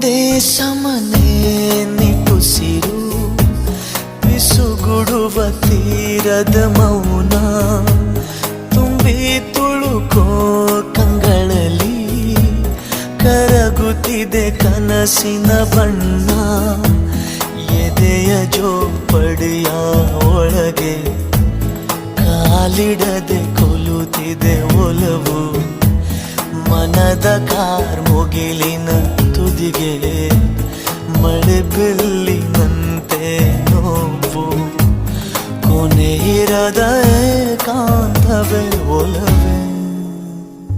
ಒಂದೇ ಸಮನೆ ನಿಟ್ಟುಸಿರು ಬಿಸುಗುಡುವ ತೀರದ ಮೌನ ತುಂಬಿ ತುಳುಕೋ ಕಂಗಳಲ್ಲಿ ಕರಗುತ್ತಿದೆ ಕನಸಿನ ಬಣ್ಣ ಎದೆಯ ಜೋಪಡಿಯ ಒಳಗೆ ಕಾಲಿಡದೆ ಕೊಲುತ್ತಿದೆ ಒಲವು ಮನದ ಕಾರ್ಮುಗಿಲಿನ ತುದಿಗೆ ಮಳೆ ಬಿಲ್ಲಿನಂತೆ ನೋವು ಕೊನೆಯಿರದ ಏಕಾಂತವೇ ಒಲವೇ